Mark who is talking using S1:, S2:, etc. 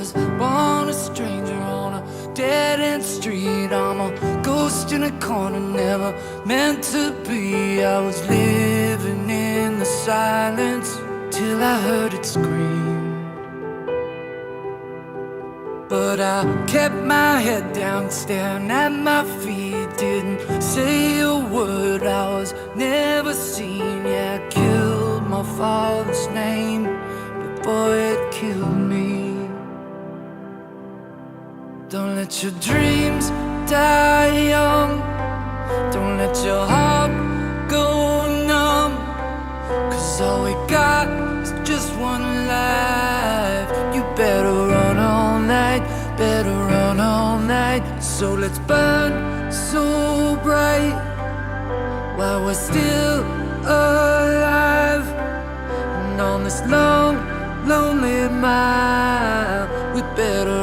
S1: was born a stranger on a dead-end street. I'm a ghost in a corner, never meant to be. I was living in the silence till I heard it scream. But I kept my head down, staring at my feet. Didn't say a word, I was never seen. Yeah, I killed my father's name before it killed me. Don't let your dreams die young. Don't let your heart go numb. 'Cause all we got is just one life. You better run all night, better run all night. So let's burn so bright while we're still alive. And on this long, lonely mile, we better